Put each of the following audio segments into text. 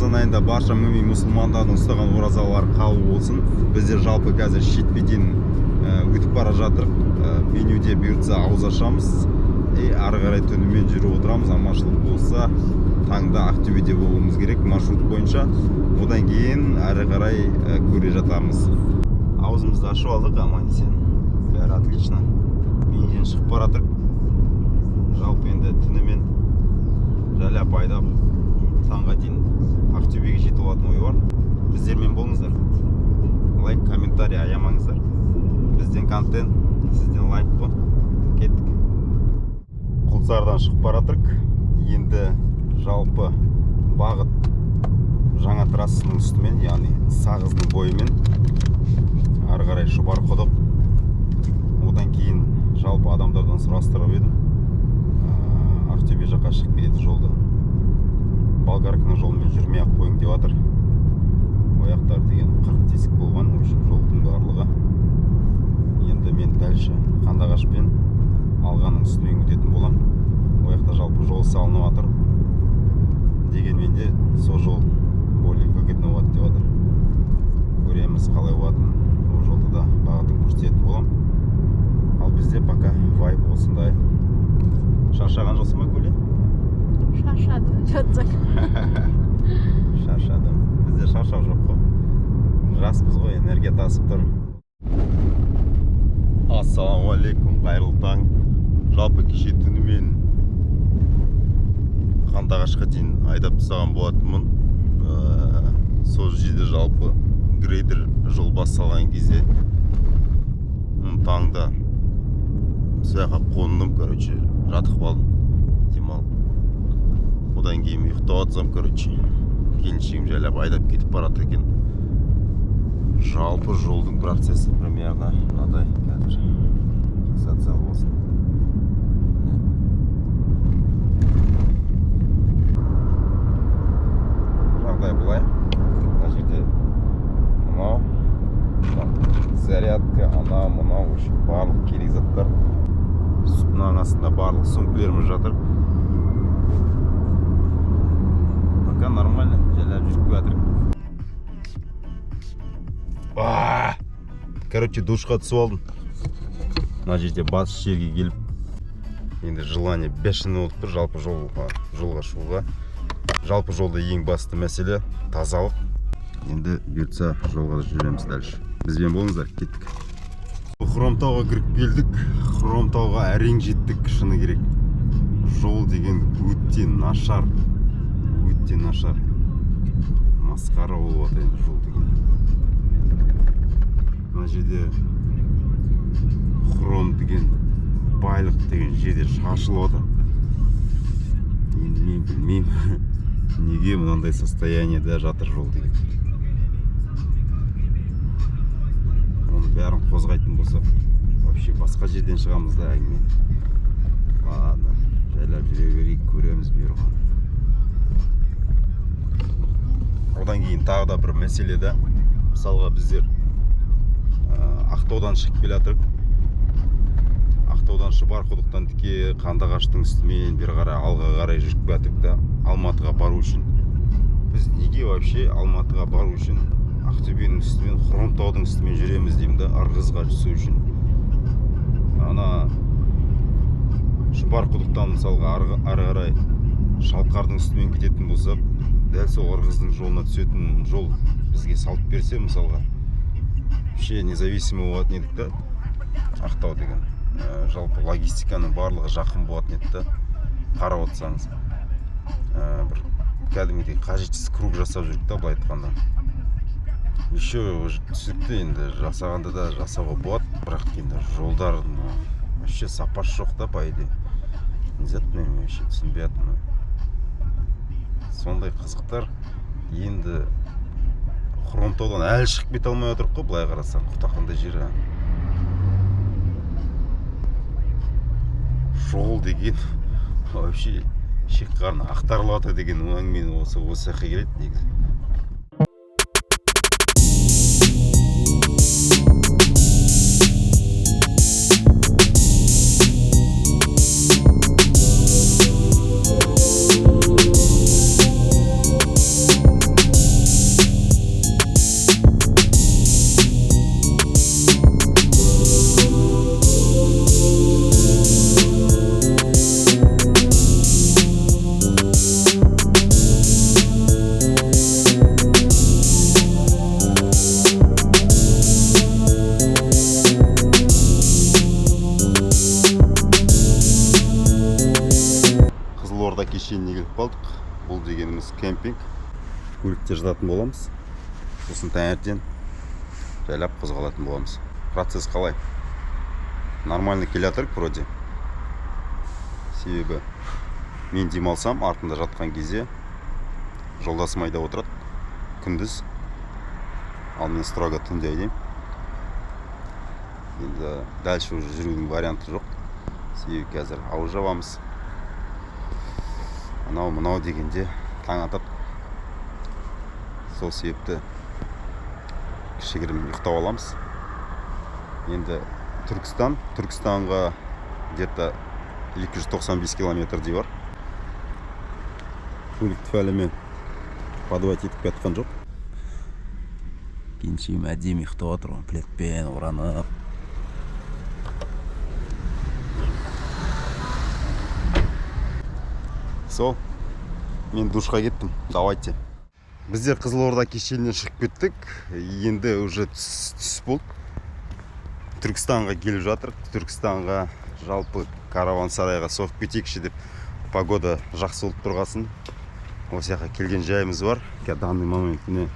Рамазан айында барша мүмин мұсылмандардың ұстаған оразалары қабыл болсын. Біздер жалпы қазір шетпеден өтіп бара жатыр. Менюде бұйыртса ауыз ашамыз. Ары қарай түнімен жүріп отырамыз. Аманшылық болса таңда Ақтөбеде болуымыз керек маршрут бойынша. Одан кейін ары қарай көре жатамыз. Аузымызды ашып алдық, аман есен. Бәрі отлично. Менюден шығып бара жатыр. Жалпы енді түнімен жайлап айдап таңға дейін Ақтөбеге жетіп алатын ой бар. Біздермен болыңыздар. Лайк, комментарий аямаңыздар. Бізден контент, сізден лайк қой. Кеттік. Құлсардан шығып бара жатырмық. Енді жалпы бағыт жаңа трассаның үстімен, яғни Сағыздың бойымен ары қарай Шұбарқұдық. Одан кейін жалпы адамдардан сұрастырып едім. Ақтөбе жаққа шығып кетеді жолда. Болгарканың жолымен жүрмей ақ қойың деп жатыр. Ояқтар деген 40 тесік болған, жолдың барлығы. Енді мен дальше Қандағашпен Алғаның үстімен өтетін болам. Ояқта жалпы жол салынып жатыр. Дегенмен де сол жол более выгодно болады деп жатыр. Көреміз қалай болатынын. Ол жолда да бағытын көрсететін болам. Ал бізде пока вайб осындай. Шаршаған жоқсың ба, Гүле? Шаршадым, жатсақ. Шаршадым. Бізде шаршау жоқ қой. Жаспыз ғой, энергия тасып тұр. Ассалаумағалейкум, қайырлы таң. Жалпы кеше түнімен Қандағашқа дейін айдап тастаған болатынмын. Сол жерде жалпы грейдер жол басталған кезде таңда сояққа қондым, короче, жатып қалдым. Демалып. Одан кейін ұйықтап жатсам, короче, келіншегім жайлап айдап кетіп барады екен. Жалпы жолдың процесі примерно мынадай қазір. Фиксация болсын. Жағдай былай. Мына жерде мынау зарядка, мынау үшін барлық керек заттар. Мынаның астында барлық сөмкелеріміз жатыр. Пока нормально, жайлап жүріп жатыр. Короче, душқа түсіп алдым. Мына жерде батыс жерге келіп, енді желание бешеный болып тұр жалпы жолға шығуға. Жалпы жолда ең басты мәселе тазалық. Енді бұйыртса жолға жүреміз дальше. Бізбен болыңыздар, кеттік. Хромтауға кіріп келдік. Хромтауға әрең жеттік, шыны керек. Жол деген өте нашар. Өте нашар. Масқара болып отыр енді жол деген. Мына жерде хром деген байлық деген жерде шашылып отыр. Енді мен білмеймін неге мынандай состояниеде жатыр жол деген. Оны бәрін қозғайтын болсақ, вообще басқа жерден шығамыз да әңгіме. Ладно, жайлап жүре берейік, көреміз бұйырған. Одан кейін тағы да бір мәселе де, мысалға біздер Ақтаудан шығып келе жатырмық. Ақтаудан Шұбарқұдықтан тіке Қандағаштың үстімен бері қарай алға қарай жүріп жатырмық та, Алматыға бару үшін. Біз неге вообще Алматыға бару үшін Ақтөбенің үстімен, Хромтаудың үстімен жүреміз деймін да, Ырғызға түсу үшін. Ана Шұбарқұдықтан мысалға ары қарай Шалқардың үстімен кететін болсақ, дәл сол Ырғыздың жолына түсетін жол бізге салып берсе, мысалға вообще независимый болатын едік та. Ақтау деген жалпы логистиканың барлығы жақын болатын еді да. Қарап отырсаңыз, бір кәдімгідей қажетсіз круг жасап жүрдік та, былай айтқанда. Еще түсікті енді жасағанда да жасауға болады, бірақ енді жолдардың вообще сапасы жоқ та, по идее. Не знаю, мен вообще түсінбей жатырмын. Сондай қызықтар. Енді Хромтаудан әлі шығып кете алмай отырық қой, былай қарасаң, құтақандай жері. Жол деген вообще шек-қарын ақтарылып жатыр деген әңгімені осы жаққа келеді негізі. Қызылорда кешеніне келіп қалдық. Бұл дегеніміз кемпинг. Көлікте жататын боламыз. Сосын таңертең жайлап қозғалатын боламыз. Процесс қалай? Нормально келе жатырық вроде. Себебі мен демалсам, артында жатқан кезде жолдасым айдап отырады күндіз. Ал мен строго түнде айдаймын. Енді дальше уже жүрудің варианты жоқ. Себебі қазір ауыз жабамыз. Мынау дегенде таң атып. Сол себепті кішігірім ұйықтап аламыз. Енді Түркістанға где-то 295 километрдей бар. Көлікті әлі мен подавать етіп кеткен жоқ. Кеншем әдемі ұйықтап отыр, пледпен оранып. Сол, мен душқа кеттім, давайте. Біздер Қызылорда кешенінен шығып кеттік. Енді уже түс болды. Түркістанға келіп жатырық. Түркістанға жалпы караван-сарайға соғып кетейікші деп погода жақсы болып тұрғасын. Осы жаққа келген жайымыз бар. Данный момент міне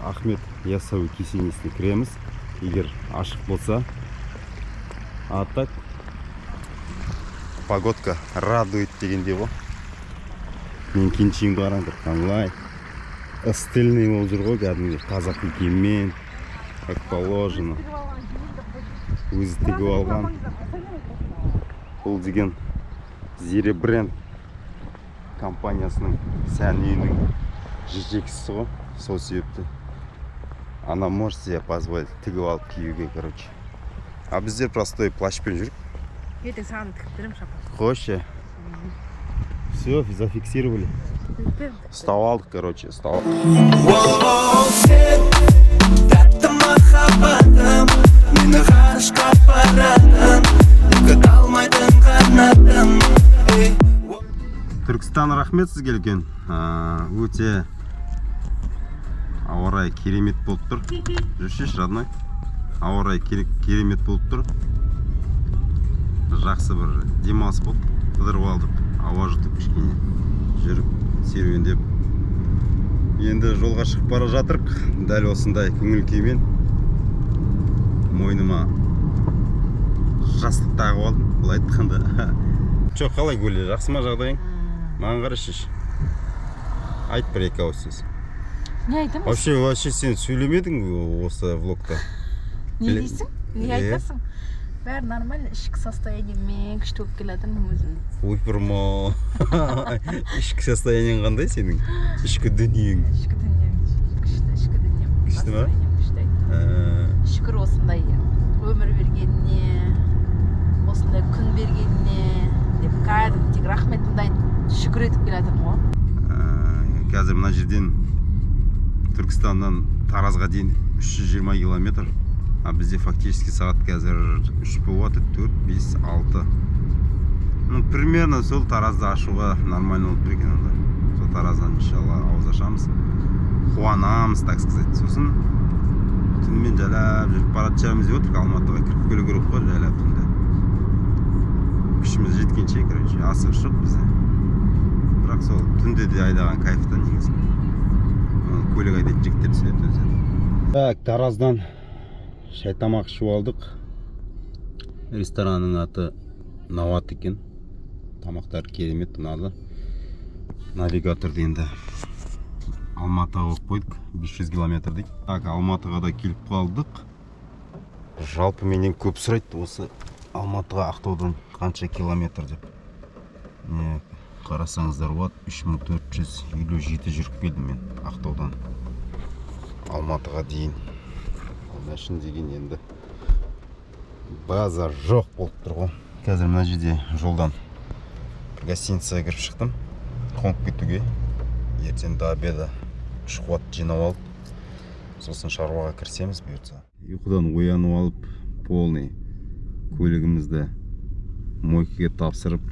Ахмет Яссауи кесенесіне кіреміз. Егер ашық болса. А так погодка радует дегенде ғой. Мен кеншемді қараңдар, қаңлай. Стильный болып жүр ғой, кәдімгі қазақы киіммен, как положено. Өзі тігіп алған. Бұл деген Зире бренд компаниясының сән үйінің жетекшісі ғой. Сол себепті она может себе позволить тігіп алып киюге, короче. А біздер простой плащпен жүрік. Ертең саған тігіп беремін шапан. Қойшы. Все, зафиксировали. Став алдық, короче, став. Түркістан рахмет сізге үлкен. Өте ауа райы керемет болып тұр. Жүршеш, родной. Ауа райы керемет болып тұр. Жақсы бір демалыс болып қыдырып алдық. Ауа жұтып кішкене жүріп серуендеп. Енді жолға шығып бара жатырық. Дәл осындай көңіл күймен мойныма жастық тағып алдым. Былай айтқанда. Чо, қалай Гүлі, жақсы ма жағдайың? Маған қарашыш. Айт бір екі ауыз сөз. Не айтамыз? Вообще сен сөйлемедің осы влогта. Не дейсің? Не айтасың? Бәрі нормально, ішкі состояниемен күшті болып келатырмын өзім. Ойпырма. Ішкі состояниең қандай сенің? Ішкі дүниең. Ішкі дүнием күшті, ішкі дүнием. Күшті ма? Шүкір осындай өмір бергеніне, осындай күн бергеніне деп кәдімгідей рахметімді айтып шүкір етіп келатырмын ғой. Қазір мына жерден Түркістаннан Таразға дейін 320 километр. А бізде фактически сағат қазір 3 болады, 4, 5, 6. Ну, примерно сол Таразды ашуға нормально болып берген онда. Сол Тараздан иншалла ауыз ашамыз. Қуанамыз, так сказать. Сосын түнімен жайлап жүріп баратын шығармыз деп отырмыз. Алматыға кіріп келу керек қой жайлап түнде. Күшіміз жеткенше, короче, асығыс жоқ бізде. Бірақ сол түнде де айдаған кайфтан негізі. Көлік айдайтын жігіттер түседі өзі. Так, Тараздан шай тамақ ішіп алдық. Ресторанның аты Нават екен. Тамақтар керемет ұнады. Навигаторды енді Алматыға қойып қойдық. 500 километр дейді. Так, Алматыға да келіп қалдық. Жалпы менен көп сұрайды осы Алматыға Ақтаудан қанша километр деп. Не қарасаңыздар болады, 3457 жүріп келдім мен Ақтаудан Алматыға дейін. Машин деген енді база жоқ болып тұр ғой. Қазір мына жерде жолдан гостиницаға кіріп шықтым. Қонып кетуге. Ертең до обеда 3 қуат жинап алып, сосын шаруаға кірсеміз бұйыртса. Ұйқыдан оянып алып, полный көлігімізді мойкаға тапсырып,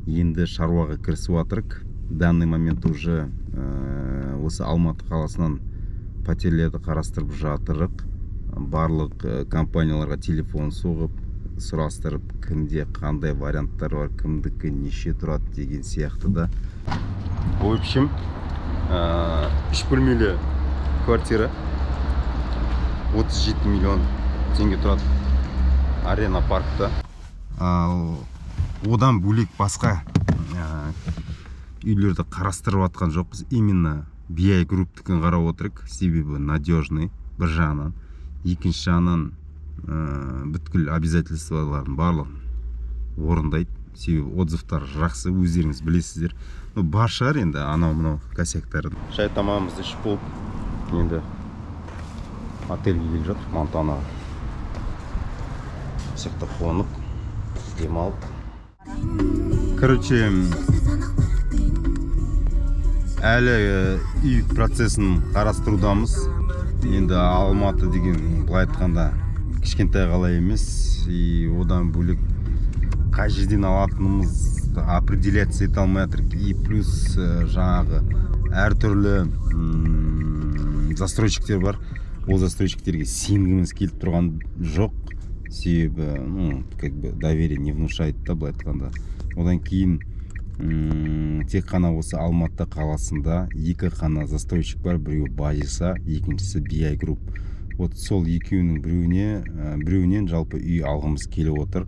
енді шаруаға кірісіп жатырық. Данный момент уже осы Алматы қаласынан пәтерлерді қарастырып жатырық. Барлық компанияларға телефон соғып, сұрастырып, кімде қандай варианттар бар, кімдікі неше тұрады деген сияқты да. В общем, 3 бөлмелі квартира 37 миллион теңге тұрады Арена паркта. Одан бөлек басқа үйлерді қарастырып атқан жоқпыз. Именно BI групптікін қарап отырық. Себебі надежный бір жағынан, екінші жағынан бүткіл обязательстволарын барлығын орындайды. Себебі отзывтар жақсы, өздеріңіз білесіздер. Бар шығар енді анау-мынау косяктарын. Шай тамағымызды ішіп болып, енді отельге келіп жатыр, Монтанаға. Сияқты қонып, демалып. Короче, әлі үй процесін қарастырудамыз. Енді Алматы деген былай айтқанда кішкентай қала емес, одан бөлек қай жерден алатынымыз определяться ете алмай жатырмыз. И плюс жаңағы әртүрлі застройщиктер бар. Ол застройщиктерге сенгіміз келіп тұрған жоқ. Себебі, как бы доверие не внушает да, былай айтқанда. Одан кейін тек қана осы Алматы қаласында екі қана застройщик бар, біреуі Базиса, екіншісі BI Group. Вот сол екеуінің біреуінен жалпы үй алғымыз келіп отыр.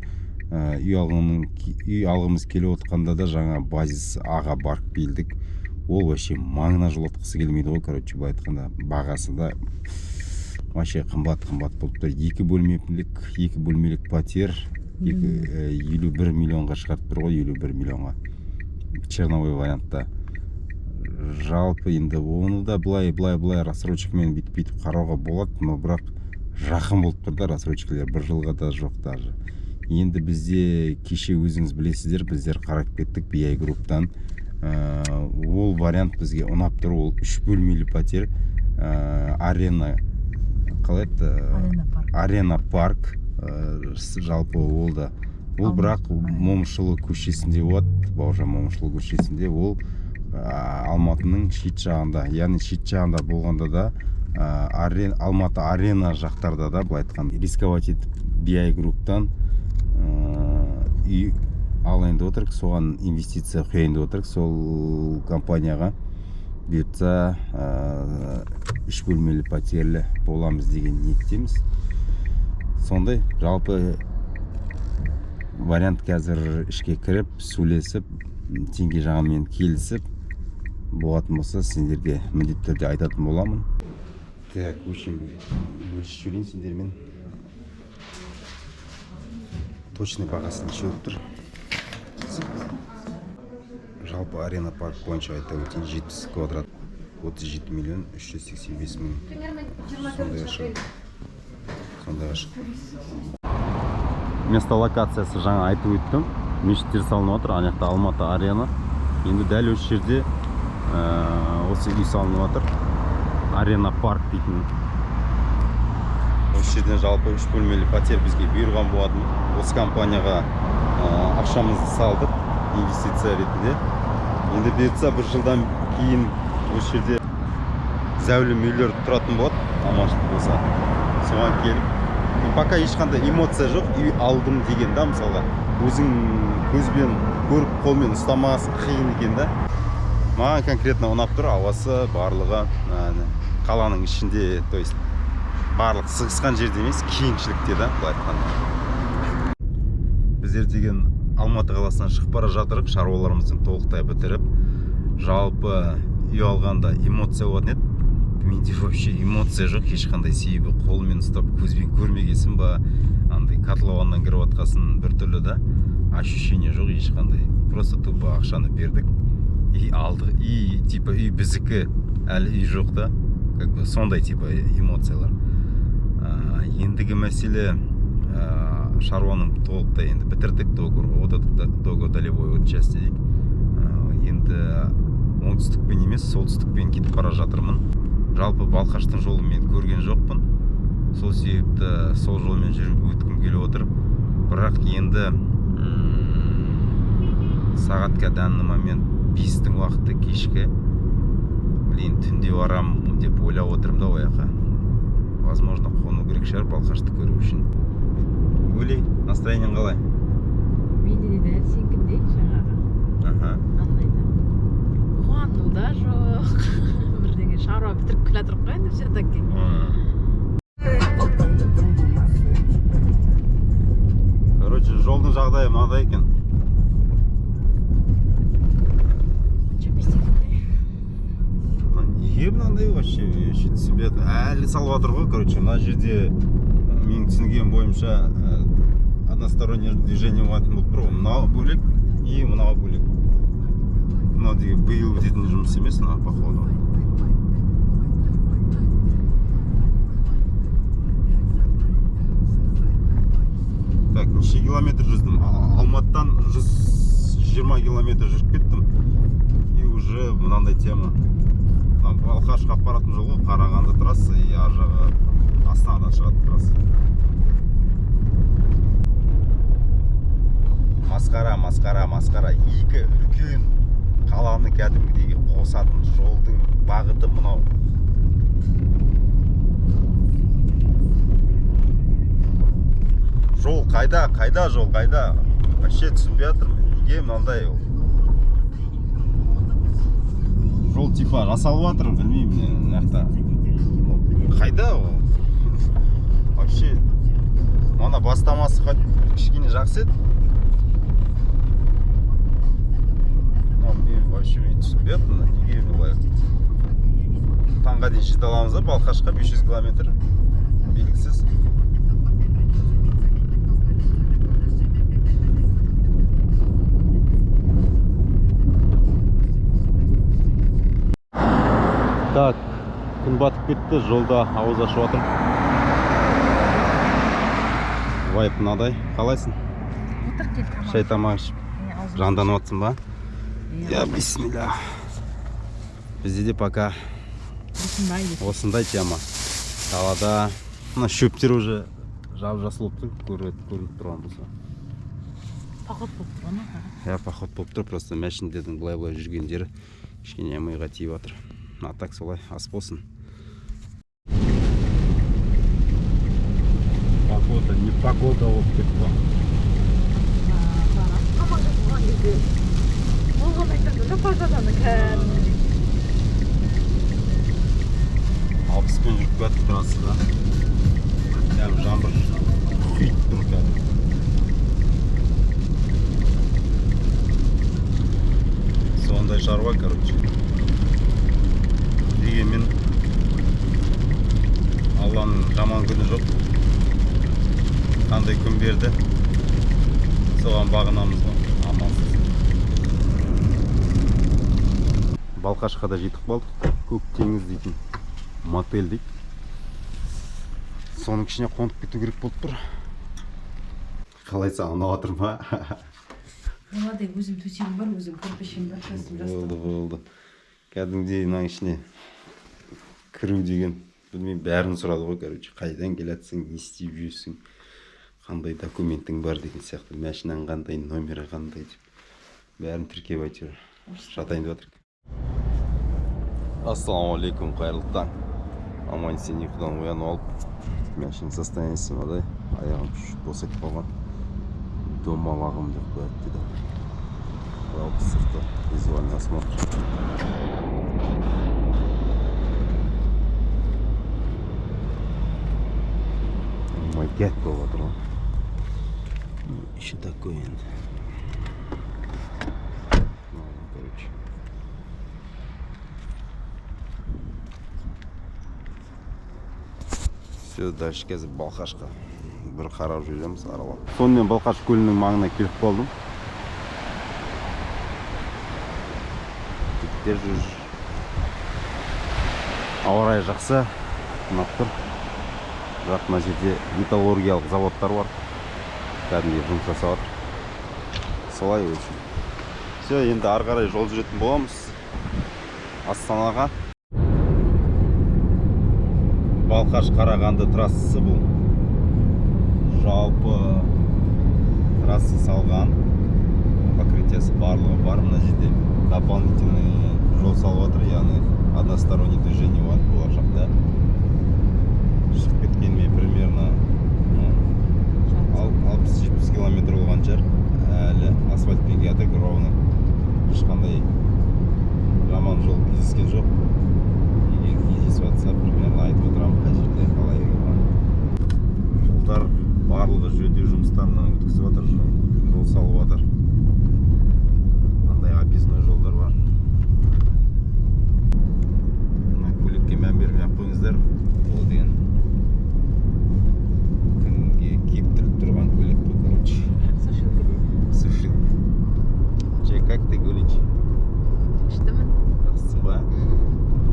Үй алғымыз келіп отқанда да жаңа Базис аға барып келдік. Ол вообще маңына жолатқысы келмейді ғой, короче, былай айтқанда бағасы да вообще қымбат болып тұр. 2 бөлмелік пәтер 51 миллионға шығарып тұр ғой, 51 миллионға. Черновой вариантта. Жалпы енді оны да былай рассрочкамен бүйтіп қарауға болады, но бірақ жақын болып тұр да рассрочкалар, бір жылға да жоқ даже. Енді бізде кеше өзіңіз білесіздер, біздер қарап кеттік BI групптан. Ол вариант бізге ұнап тұр. Ол 3 бөлмелі пәтер, Арена парк. Жалпы ол да. Ол бірақ Момышұлы көшесінде болады, Бауыржан Момышұлы көшесінде. Ол Алматының шет жағында, яғни шет жағында болғанда да Алматы арена жақтарда да, былай айтқан, рисковать етіп BI групптан үй алайын деп отырық, соған инвестиция құяйын деп отырық. Сол компанияға бұйыртса 3 бөлмелі пәтерлі боламыз деген ниеттеміз. Сондай жалпы вариант қазір ішке кіріп, сөйлесіп, теңге жағымен келісіп болатын болса, сендерге міндетті түрде айтатын боламын. Так, очень бөлші сөйлейін сендермен. Точный бағасын шөліп тұр. Жалпы арена парк бойынша айта өтейін, 70 квадрат, 37 миллион 385 мың. Сондай ашық. Место локациясы жаңа айтып өттім. Мешіттер салынып отыр, ана жақта Алматы арена. Енді дәл осы жерде осы үй салынып отыр. Арена парк дейтін. Осы жерден жалпы 3 бөлмелі пәтер бізге бұйырған болатын. Осы компанияға ақшамызды салдық, инвестиция ретінде. Енді бұйыртса бір жылдан кейін осы жерде зәулім үйлер тұратын болады, аманшылық болса. Соған келіп, пока ешқандай эмоция жоқ, үй алдым деген да, мысалға. Өзің көзбен көріп, қолмен ұстамасы қиын екен да. Маған конкретно ұнап тұр, ауасы барлығы қаланың ішінде, то есть барлық сығысқан жерде емес, кеңшілікте да, былай айтқанда. Біздер деген Алматы қаласынан шығып бара жатырық, шаруаларымыздың толықтай бітіріп, жалпы үй алғанда эмоция болатын еді. Менде вообще эмоция жоқ, ешқандай себебі қолмен ұстап, көзбен көрмегесін ба, андай котлованнан кіріп атқасын бір түрлі да, ощущение жоқ ешқандай. Просто тупо ақшаны бердік и алдық. И типа үй біздікі, әлі үй жоқ да, как бы сондай типа эмоциялар. Ендігі мәселе шаруаның толықтай енді бітірдік, договор долевой части дейік. Енді оңтүстікпен емес, солтүстікпен кетіп бара жатырмын. Жалпы Балқаштың жолын мен көрген жоқпын. Сол себепті сол жолмен жүріп өткім келіп отыр. Бірақ енді сағатқа данный момент 5-тің уақыты кешкі. Блин, түнде барам деп ойлап отырмын да ояққа. Возможно, қону керек шығар Балқашты көру үшін. Гули, настроениең қалай? Менде де дәл сенікіндей жаңағы. Аха. Андай да. Қуану да жоқ. Бірдеңе шаруа бітіріп келе жатырмық қой енді все таки. Короче, жолдың жағдайы мынадай екен. Онша емес секілді. Неге мынандай вообще түсінбей жатырмын. Әлі салып жатыр ғой. Короче, мына жерде менің түсінгенім бойынша одностороннее движение болатын болып тұр ғой. Мынау бөлек и мынау бөлек. Мынау деген биыл бітетін жұмыс емес, мына походу. Так, неше километр жүздім? Алматыдан 120 километр жүріп кеттім. И уже мынандай тема. Балқашқа апаратын жол ғой, Қарағанды трасса, и ар жағы Астанадан шығатын трасса. Масқара. Екі үлкен қаланы кәдімгідей қосатын жолдың бағыты мынау. Жол қайда жол қайда? Вообще түсінбей жатырмын. Неге мынандай ол? Жол типа жасалып жатыр, білмеймін нақта. Қайда ол? Вообще мана бастамасы кішкене жақсы еді. Вообще мен түсінбей жатырмын. Неге олай? Таңға дейін жете аламыз ба? Балқашқа 500 километр белгісіз. Так, күн батып кетті, жолда ауыз ашып жатыр. Вайп мынадай, қалайсың? Отыр кел тамақ. Шай тамақ ішіп жанданып жатсың ба? Я бисмилля. Бізде де пока осындай тема. Қалада мына шөптер уже жап-жасыл болып тұр, көрініп тұрған болса. Поход болып тұр оны. Я поход болып тұр, просто мәшіндердің былай-былай жүрген жері кішкене миға тиіп жатыр. А так солай ас болсын. Погода, не погода болып кетті. Тамақ жасалған кезде болған айтады да погоданы кәдімгідей. 60-пен жүріп кетті трассада. Кәдімгі жаңбыр құйып тұр кәдімгі. Сондай шаруа, короче. Дегенмен Алланың жаман күні жоқ. Қандай күн берді, соған бағынамыз ғой, амалсыз. Балқашқа да жетіп қалдық. Көк теңіз дейтін мотель дейді. Соның ішіне қонып кету керек болып тұр. Қалайса ұнап жатыр ма? Болады, өзім төсегім бар, өзім көрпешем бар, жастым. Болды. Кәдімгідей мына ішіне кіру деген, білмеймін, бәрін сұрады ғой, короче, қайдан келатсың, не істеп жүрсің, қандай документің бар деген сияқты, машинаң қандай, номері қандай деп, бәрін тіркеп айтыр. Жатайын деп жатыр. Ассалаумалейкум, қайырлы таң. Аман-есен ұйқыдан оянып алып, машина состояниесі мынадай, аяғым босайтып қалған. Домалағым деп қояды дейді. Жалпы сырты визуальный осмотр. Макет болып жатыр ғой. Еще такой енді. Короче. Все, дальше қазір Балқашқа бір қарап жүреміз, аралап. Сонымен Балқаш көлінің маңына келіп қалдым. Жігіттер жүр. Ауа райы жақсы, ұнап тұр. Бірақ мына жерде металлургиялық заводтар бар. Кәдімгі жұмыс жасап жатыр. Солай өтсін. Все, енді ары қарай жол жүретін боламыз. Астанаға. Балқаш Қарағанды трассасы бұл. Жалпы трасса салған. Покрытиясы барлығы бар. Мына жерде дополнительный жол салып жатыр, яғни односторонний движение болады болашақта. Шығып кеткеніме примерно километр болған шығар. Әлі асфальтпен келдік, ровно. Ешқандай жаман жол кездескен жоқ. Егер кездесіп жатса, примерно айтып отырамын қай жерде қалай болған. Жолдар барлығы жөндеу жұмыстарынан өткізіп жатыр, жол салып жатыр. Қандай объездной жолдар бар. Мына көлікке мән бермей ақ қойыңыздар. Ол деген күнге кептіріп тұрған көлік қой, короче. Сушил. Че, как ты гулич? Күштімін. Жақсысың ба?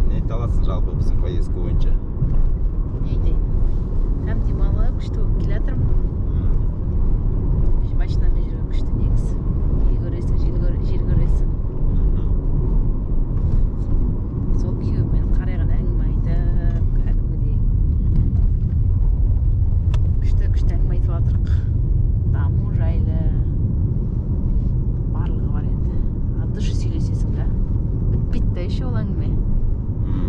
Не айта аласың жалпы біздің поездка бойынша? Не айтайын? Һәм демалып, күшті болып келе жатырмын. Машинамен жүрген күшті негізі. Ел көресің, жер көресің. Сол күйеуімен қарайған әңгіме айтып, кәдімгідей күшті әңгіме айтып жатырық. Даму жайлы барлығы бар енді. От души сөйлесесің да. Бітпейді да еще ол әңгіме.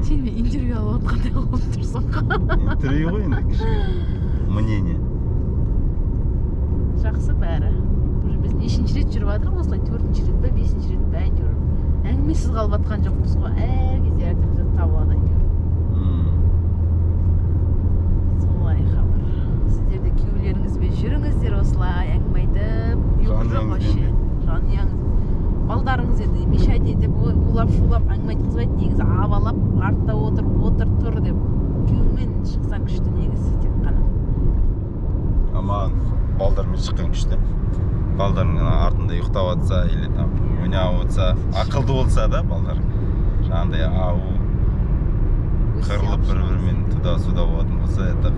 Сен мен интервью алып отқандай болып тұрсың. Интервью ғой енді кішкене. Мнение. Жақсы бәрі. Уже біз нешінші рет жүріп жатырмыз, осылай 4-ші рет пе, 5-ші рет пе әйтеуір. Әңгімесіз қалып жатқан жоқпыз ғой. Әр кезде әртүрлі табылады әйтеуір. Солай хабар. Сіздер де күйеулеріңізбен жүріңіздер осылай әңгіме айтып, ұйқы жоқ вообще. Жанұяңыз. Балдарыңыз енді мешайт етіп, улап-шулап әңгіме айтқызбайды негізі. Абалап, артта отыр, тұр деп. Күйеуіңмен шықсаң күшті негізі тек қана. Маған балдармен шыққан күшті. Балдарың артында ұйықтап жатса, или там ойнап жатса, ақылды болса да балдар. Жаңағыдай ау қырылып бір-бірімен туда-суда болатын болса, это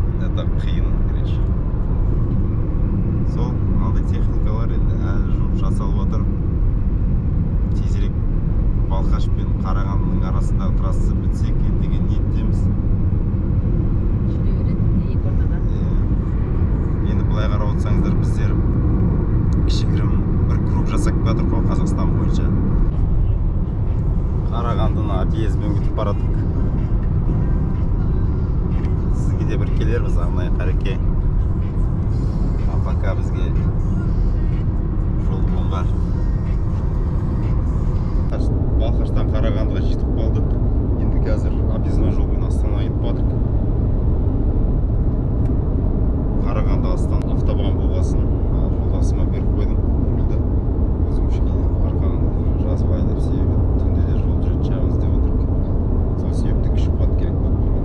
қиын, короче. Сол, мынандай техникалар енді әлі жұмыс жасалып отыр. Тезірек Балқаш пен Қарағандының арасындағы трасса бітсе екен деген ниеттеміз. Жүре береді, екі ортада. Енді былай қарап отырсаңыздар, біздер кішігірім бір круг жасап жатырмыз қой Қазақстан бойынша. Қарағандыны объездбен өтіп барадық. Сізге де бір келерміз арнайы Қареке. Пока бізге жол болған. Балқаштан Қарағандыға жетіп қалдық. Енді қазір объездной жолмен Астанаға кетіп жатырмық. Қарағанды Астана автобан болғасын, жолдасыма беріп қойдым. Жолда өзім кішкене арқаны жазып айдап, себебі түнде де жол жүретін шығармыз деп отырмық. Сол себепті күш қуат керек болып тұрған.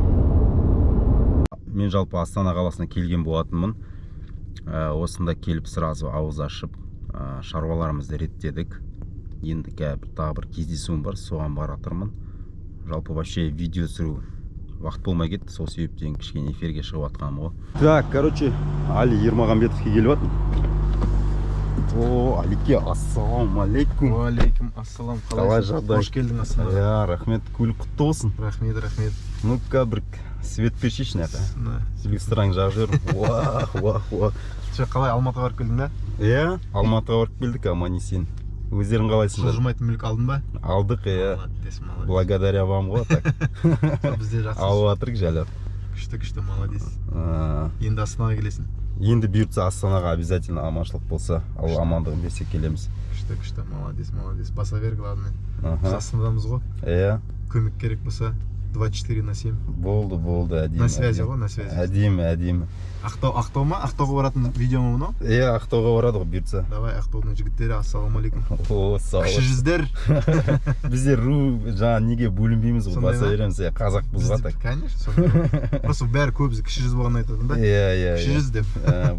Мен жалпы Астана қаласына келген болатынмын. Осында келіп сразу ауыз ашып, шаруаларымызды реттедік. Енді тағы бір кездесуім бар, соған баратырмын. Жалпы вообще видео түсіру вақыт болмай кетті, сол себептен кішкене эфирге шығып атқаным ғой. Так, короче, Али Ермағанбетовке келіп атым. О, Алике, ассалаумалейкум. Уалейкум ассалам. Қалай жағдай? Қош келдің Астанаға. Я, рахмет, көлік құтты болсын. Рахмет. Ну-ка, бір свет першейші нәпі. Люстраң жақ жер. Уах. Қалай Алматыға барып келдің да? Иә, Алматыға барып келдік, аман-есен. Өздерің қалайсыңдар? Жылжымайтын мүлік алдың ба? Алдық, иә. Молодец. Благодаря вам ғой, так. Бізде жақсы. Алып атырық жәліп. Күшті, молодец. Енді Астанаға келесің. Енді бұйыртса Астанаға обязательно аманшылық болса, Алла амандығын берсе келеміз. Күшті, молодец. Баса бер, главное. Аха. Астанадамыз ғой. Иә. Көмек керек болса 24/7. Болды, әдемі. На связи ғой, на связи. Әдемі. Ақтау ма? Ақтауға баратын видео ма мынау? Иә, Ақтауға барады ғой бұйыртса. Давай, Ақтаудың жігіттері, ассалаумалейкум. О, сау. Кіші жүздер. Біздер жаңа неге бөлінбейміз ғой, баса береміз, қазақпыз ғой так. Конечно, просто бәрі көбісі кіші жүз болғанын айтатын да? Иә. Кіші жүз деп.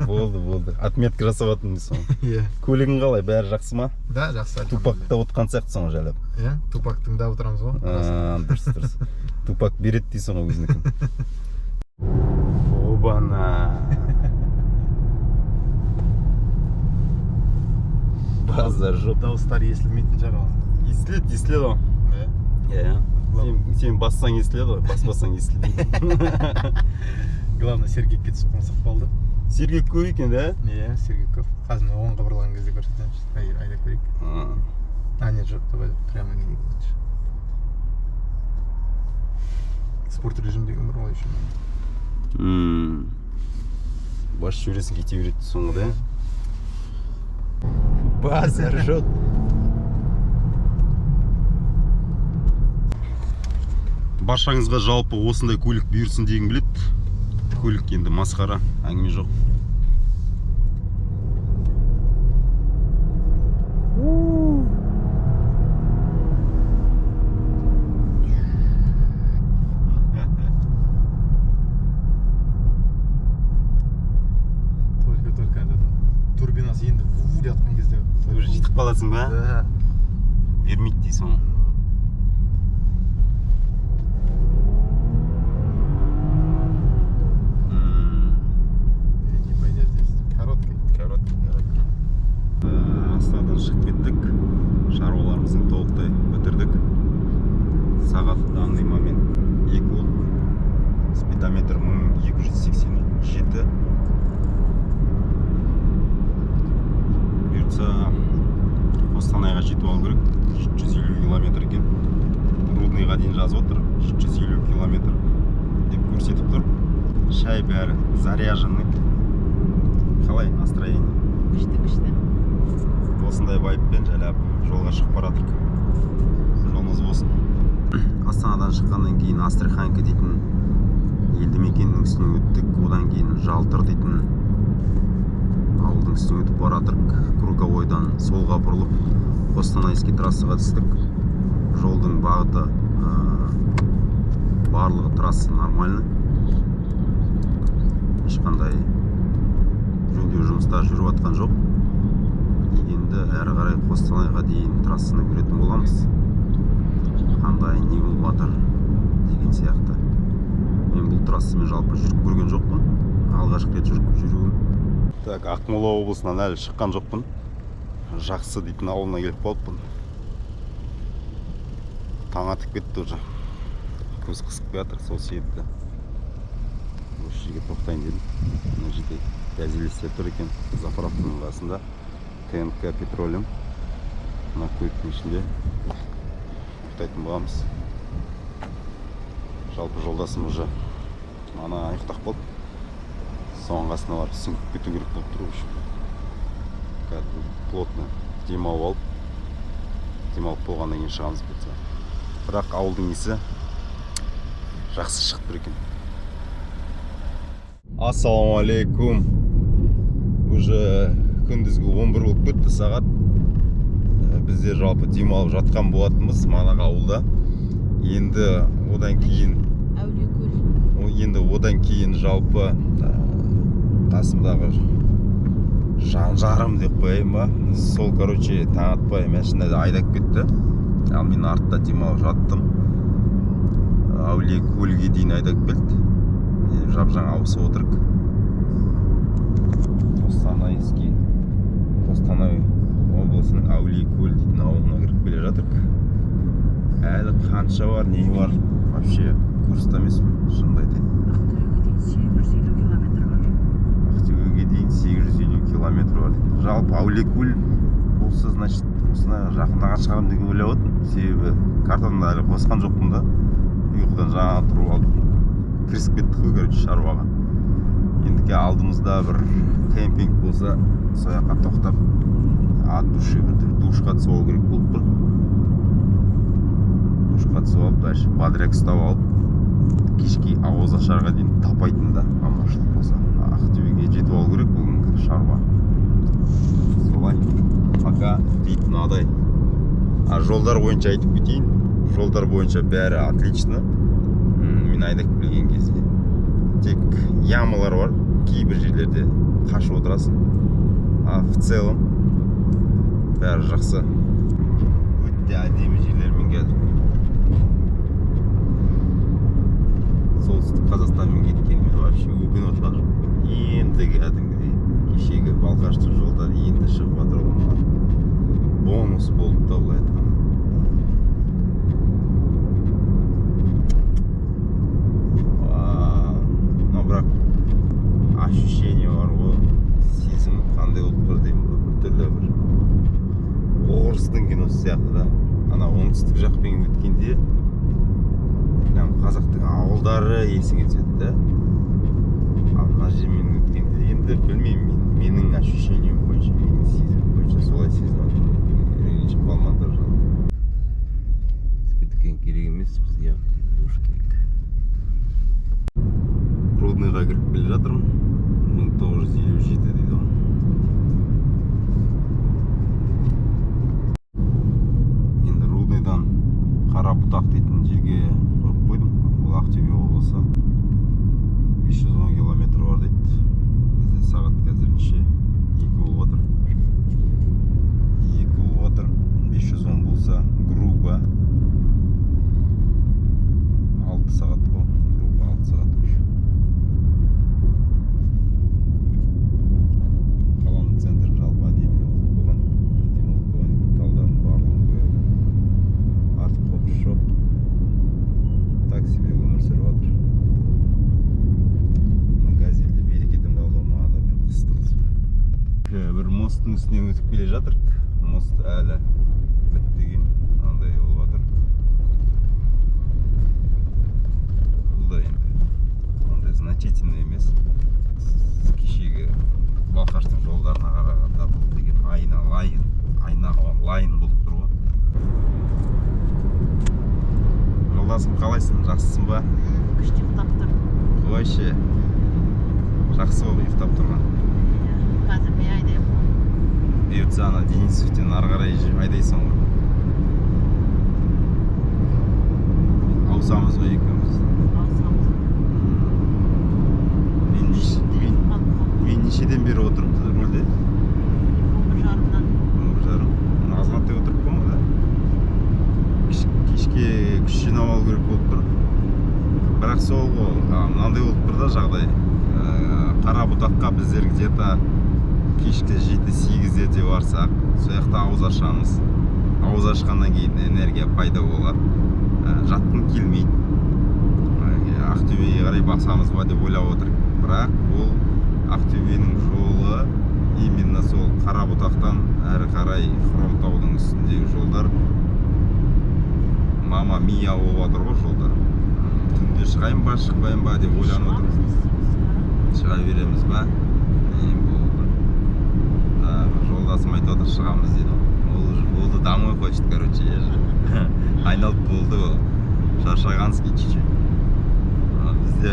Болды. Отметка жасап атырмыз соң. Иә. Көлігің қалай, бәрі жақсы ма? Да, жақсы. Тупакта отқан сияқтысың ғой жәліп. Иә, Тупак тыңдап отырамыз ғой. Дұрыс. Тупак береді дейсің ғой өзінікін. Обана. Базар жоқ. Дауыстар естілмейтін шығар. Естіледі ғой. Иә. Сен бассаң естіледі ғой, баспасаң естілмейді. Главное, Сергекке түсіп қалсақ болды. Сергек көп екен, да? Иә, Сергек көп. Қазір оң қабырған кезде көрсетеміз. Айда көрейік. Нет, жоқ, давай прямо не выйдет. Спорт режим деген бар ғой еще. Баш жүресің кете береді соңғы, да? базар жоқ. Баршаңызға жалпы осындай көлік бұйырсын деген білет. Көлік енді масқара, әңгіме жоқ. Только турбинасы енді деп жатқан кезде Уже жетіп қаласың ба? Да. Бермейді дейсің ғой. Не пойдет здесь. Короткий. Астанадан шығып кеттік. Шаруаларымыздың толықтай бітірдік. Сағат данный момент 2 болды. Спидометр 1287. Бұйыртса Қостанайға жетіп алу керек. 350 километр екен. Рудныйға дейін жазып отыр. 350 километр деп көрсетіп тұр. Шай бәрі заряженный. Қалай настроение? Күшті. Осындай байыппен жайлап жолға шығып баратырық. Жолымыз болсын. Астанадан шыққаннан кейін Астраханка дейтін елді мекеннің үстінен өттік. Одан кейін Жалтыр дейтін ауылдың үстінен өтіп баратырық. Круговойдан солға бұрылып Қостанайский трассаға түстік. Жолдың бағыты барлығы трасса нормальный. Ешқандай жөндеу жұмыстары жүріп жатқан жоқ. Енді әрі қарай Қостанайға дейін трассаны көретін боламыз. Қандай не болып жатыр деген сияқты. Мен бұл трассамен жалпы жүріп көрген жоқпын. Алғашқы рет жүруім. Так, Ақмола облысынан әлі шыққан жоқпын. Жақсы дейтін ауылына келіп қалыппын. Таң атып кетті уже. Көз қысып жатыр, сол себепті осы жерге тоқтайын дедім. Мына жерде газелистер тұр екен. Заправканың қасында ТНК Петролиум. Мына көліктің ішінде тоқтайтын боламыз. Жалпы жолдасым уже ана ұйықтап қалды. Соның қасына барып сүңгіп кету керек болып тұр уже. Кәдімгі плотно демалып болғаннан кейін шығамыз бұлтса. Бірақ ауылдың есі жақсы шығып тұр екен. Ассалаумалейкум. Уже күндізгі 11 болып кетті сағат. Біздер жалпы демалып жатқан болатынбыз манағы ауылда. Енді одан кейін жалпы қасымдағы жан-жарым деп қояйын ба. Сол, короче, таң атпай машинада айдап кетті. Ал мен артта демалып жаттым. Әулиекөлге дейін айдап келді. Жап-жаңа ауысып отырық. Қостанай облысының Әулиекөл дейтін ауылына кіріп келе жатырық. Әлі қанша бар, не бар, вообще курста емеспін, шынымды айтайын. Ақтөбеге дейін 850 километр бар. Жалпы Әулиекөл болса, значит, осындай жақындаған шығарым деген ойлап отырмын. Себебі картамда әлі қосқан жоқпын да. Ұйқыдан жаңа тұрып алдым. Кірісіп кеттік қой, короче, шаруаға. Ендіке алдымызда бір кемпинг болса, сояққа тоқтап, от души бір душқа түсіп алу керек болып тұр. Душқа түсіп алып, дальше бодряк ұстап алып, кешке ауыз ашарға дейін тапайтын да, аманшылық болса. Ақтөбеге жетіп алу керек бүгінгі шаруа. Солай. Пока дейтін адай. Жолдар бойынша айтып кетейін. Жолдар бойынша бәрі отлично. Мен айдап келген кезде тек ямалар бар, кейбір жерлерде қашып отырасың. В целом бәрі жақсы. Өте әдемі жерлермен келдік. Солтүстік Қазақстанмен кеткенмен вообще өкініп отырған жоқ. Енді кәдімгідей кешегі Балқаштық жолдан енді шығып жатыр ғой. Бонус болды да былай айтқанда. Бірақ ощущение бар ғой, сезім қандай болып тұр деймін ғой, біртүрлі бір орыстың киносы сияқты да. Ана оңтүстік жақпен өткенде қазақтың ауылдары есіңе түседі да. Ал мына жермен өткенде енді білмеймін, менің ощущением бойынша, менің сезім бойынша вообще солай сезіп жатырмын. Үйренген шығып қалмады даже. Бізге дүкен керек емес, бізге душ керек. Рудныйға кіріп келе жатырмын. 1957 дейді ғой. Енді Рудныйдан Қарабұтақ дейтін жерге қойып қойдым. Бұл Ақтөбе облысы. 510 километр бар дейді. Бізде сағат қазір неше? 2 болып отыр. 2 болып отыр. 510 болса, грубо 6 сағат қой. Грубо 6 сағат қой. Қаланың центрін жалпы әдемі болған. Әдемі болған. Талдардың барлығын қойып. Артық қоқыс жоқ. Так себе өмір сүріп жатыр. Газельде берекетімді алды ма адаммен қыстырылып. Бір мосттың үстінен өтіп келе жатыр. Мост әлі бітпеген андай болып жатыр. Бұл да енді андай значительно емес. Кешегі Балқаштың жолдарына қарағанда бұл деген айна лайн болып тұр ғой. Жолдасым, қалайсың? Жақсысың ба? Күшті ұйықтап тұр. Қойшы. Жақсы болып ұйықтап тұрған. Қазір мен айдаймын. Бұйыртса ана Денисовтен ары қарай айдайсың ғой. Ауысамыз ғой екеуміз. Мен нешеден бері отырмын рөлде? 11:30-дан. 11:30. Азаматтай отырып қойма да. Кешке күш жинап алу керек болып тұр. Бірақ сол ғой, мынандай болып тұр да жағдай. Қарабұтаққа біздер где-то кешкі 7-8-де барсақ, сол жақта ауыз ашамыз. Ауыз ашқаннан кейін энергия пайда болады. Жатқым келмейді. Ақтөбеге қарай басамыз ба деп ойлап отырмын. Бірақ ол Ақтөбенің жолы именно сол Қарабұтақтан әрі қарай Хромтаудың үстіндегі жолдар мама мия болып жатыр ғой жолдар. Түнде шығайын ба, шықпайын ба деп ойланып отырмын. Шыға береміз ба? Болды. Жолдасым айтып отыр, шығамыз дейді. Болды, домой хочет, короче. Айналып болды ол. Шаршағанский чуть-чуть. Бізде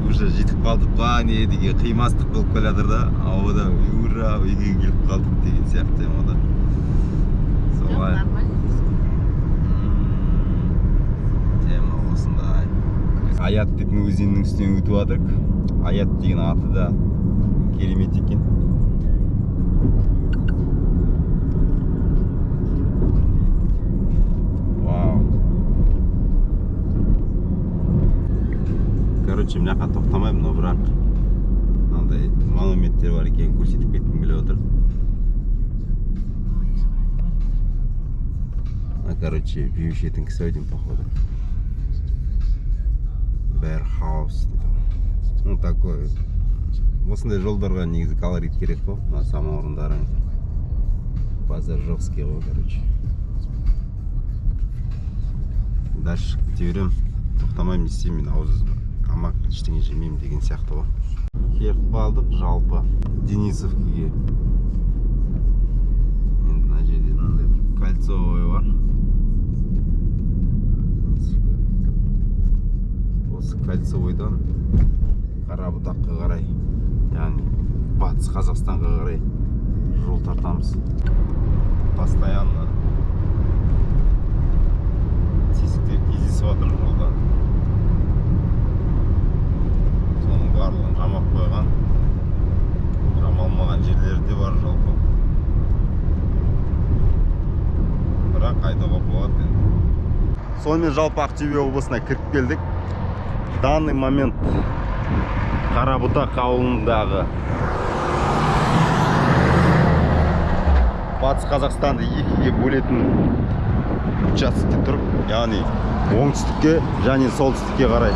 уже жетіп қалдық па, не деген қимастық болып келе жатыр да. Ауада ура, үйге келіп қалдық деген сияқты темада. Солай. Тема осындай. Аят дейтін өзеннің үстінен өтіп жатырық. Аят деген аты да керемет екен. Вау. Короче, мына жаққа тоқтамаймын, но бірақ андай монументтер бар екенін көрсетіп кеткім келіп отыр. Короче, пьющий кісі өйден походу. Bear House дейді. Ну такой. Осындай жолдарға негізі колорит керек қой. Мына самаурындарың. Базар жокский ғой, короче. Дальше кете берем. Тоқтамаймын, не істеймін, мен ауыз тамақ ештеңе жемеймін деген сияқты ғой. Келіп қалдық жалпы Денисовкеге. Енді мына жерде мынандай бір кольцовый бар. Осы кольцовойдан Қарабұтаққа қарай, яғни батыс Қазақстанға қарай жол тартамыз. Постоянно тесіктер кездесіп жатыр жолда. Соның барлығын жамап қойған. Жамалмаған жерлері де бар жалпы. Бірақ қайтуға болады енді. Сонымен жалпы Ақтөбе облысына кіріп келдік. Данный момент Қарабұтақ ауылындағы батыс Қазақстанды екіге бөлетін участокте тұр, яғни оңтүстікке және солтүстікке қарай.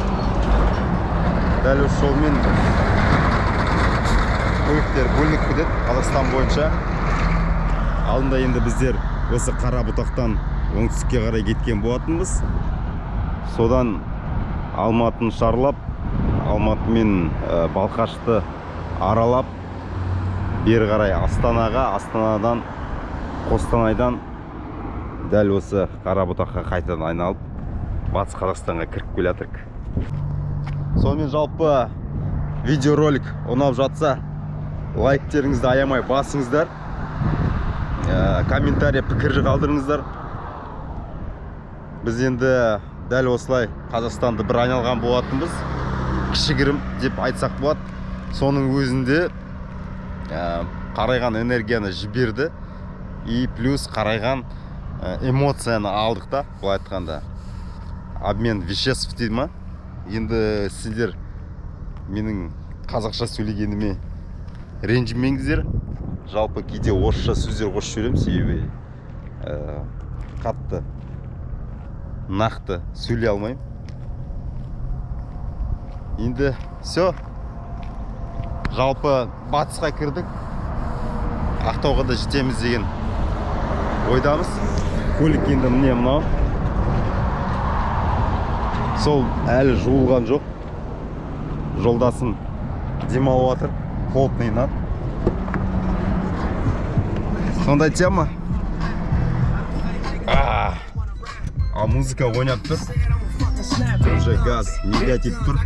Дәл осы жолмен көліктер бөлініп кетеді Қазақстан бойынша. Алдында енді біздер осы Қарабұтақтан оңтүстікке қарай кеткен болатынбыз. Содан Алматыны шарлап, Алматы мен Балқашты аралап, бері қарай Астанаға, Астанадан Қостанайдан дәл осы Қарабұтаққа қайтадан айналып Батыс Қазақстанға кіріп келе жатырмық. Сонымен жалпы видеоролик ұнап жатса, лайктеріңізді аямай басыңыздар, комментария пікір қалдырыңыздар. Біз енді дәл осылай Қазақстанды бір айналған болатынбыз. Кішігірім деп айтсақ болады. Соның өзінде қарайған энергияны жіберді и плюс қарайған эмоцияны алдық та, былай айтқанда обмен веществ дейді ма. Енді сіздер менің қазақша сөйлегеніме ренжімеңіздер. Жалпы кейде орысша сөздер қосып жіберемін, себебі қатты нақты сөйлей алмаймын. Енді все. Жалпы батысқа кірдік. Ақтауға да жетеміз деген ойдамыз. Көлік енді міне мынау. Сол әлі жуылған жоқ. Жолдасым демалып жатыр. Плотныйнан. Сондай тема. А музыка ойнап тұр. Уже газ не тиіп тұр.